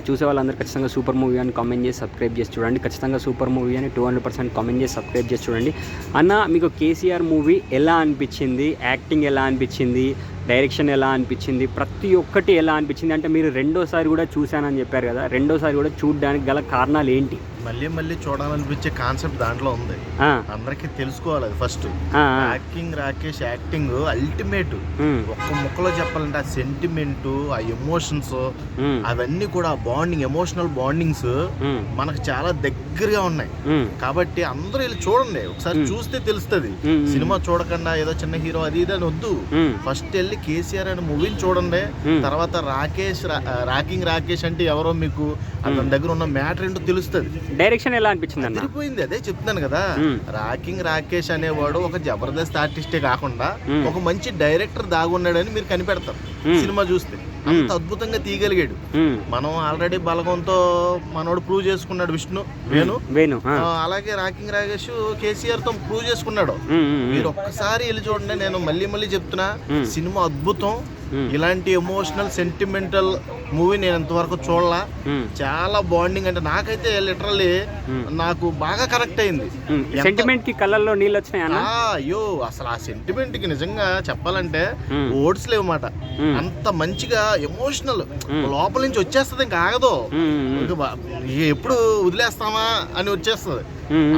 చూసే వాళ్ళందరూ ఖచ్చితంగా సూపర్ మూవీ అని కామెంట్ చేసి సబ్స్క్రైబ్ చేసి చూడండి. ఖచ్చితంగా సూపర్ మూవీ అని 200% కామెంట్ చేసి సబ్స్క్రైబ్ చేసి చూడండి. అన్న మీకు కేసీఆర్ మూవీ ఎలా అనిపించింది? యాక్టింగ్ ఎలా అనిపించింది? డైరెక్షన్ ఎలా అనిపించింది? ప్రతి ఒక్కటి ఎలా అనిపించింది? అంటే మీరు రెండోసారి కూడా చూశానని చెప్పారు కదా, రెండోసారి కూడా చూడడానికి గల కారణాలు ఏంటి? మళ్ళీ మళ్ళీ చూడాలనిపించే కాన్సెప్ట్ దాంట్లో ఉంది. అందరికీ తెలుసుకోవాలి అది ఫస్ట్. Rakesh acting ultimate. ఒక్క ముక్కలో చెప్పాలంటే ఆ సెంటిమెంట్, ఆ ఎమోషన్స్, అవన్నీ కూడా బాండింగ్, ఎమోషనల్ బాండింగ్స్ మనకు చాలా దగ్గరగా ఉన్నాయి. కాబట్టి అందరూ వెళ్ళి చూడండి, ఒకసారి చూస్తే తెలుస్తుంది. సినిమా చూడకుండా ఏదో చిన్న హీరో అది ఇది అని వద్దు. ఫస్ట్ వెళ్ళి కేసీఆర్ అనే మూవీని చూడండి. తర్వాత రాకేష్ అంటే ఎవరో మీకు అతని దగ్గర ఉన్న మ్యాటర్ ఏంటో తెలుస్తుంది. డైరెక్షన్ ఎలా అనిపించింది? అదిరిపోయింది. అదే చెప్తున్నాను కదా, రాకేష్ అనేవాడు ఒక జబర్దస్త్ ఆర్టిస్టే కాకుండా ఒక మంచి డైరెక్టర్ దాగున్నాడని మీరు కనిపెడతారు సినిమా చూస్తే. అంత అద్భుతంగా తీయగలిగాడు. మనం ఆల్రెడీ బలగంతో మనోడు ప్రూవ్ చేసుకున్నాడు వేణు. అలాగే రాకేష్ కేసీఆర్ తో ప్రూవ్ చేసుకున్నాడు. మీరు ఒక్కసారి వెళ్ళి చూడండి. నేను మళ్ళీ మళ్ళీ చెప్తున్నా, సినిమా అద్భుతం. ఇలాంటి ఎమోషనల్ సెంటిమెంటల్ మూవీ నేను ఇంతవరకు చూడలా. చాలా బాండింగ్. అంటే నాకైతే లిటరల్లీ నాకు బాగా కనెక్ట్ అయింది. సెంటిమెంట్ కి కళ్ళల్లో నీళ్ళు వచ్చినాయి. అయ్యో, అసలు ఆ సెంటిమెంట్ కి నిజంగా చెప్పాలంటే ఓట్స్ లేవన్నమాట. అంత మంచిగా ఎమోషనల్ లోపల నుంచి వచ్చేస్తుంది, ఇంకా ఆగదు. ఎప్పుడు వదిలేస్తామా అని వచ్చేస్తుంది.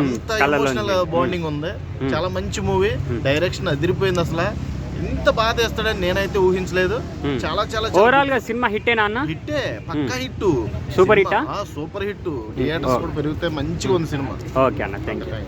అంత ఎమోషనల్ బాండింగ్ ఉంది. చాలా మంచి మూవీ. డైరెక్షన్ అదిరిపోయింది. అసలు ఇంత బాధ వేస్తాడని నేనైతే ఊహించలేదు. చాలా చాలా ఓవరాల్ గా సినిమా హిట్టేనా అన్న? హిట్టే, పక్కా hit. Super hit. Super hit. Theatres కూడా పెరిగితే మంచిగా ఉంది సినిమా. ఓకే అన్న, థ్యాంక్ యూ.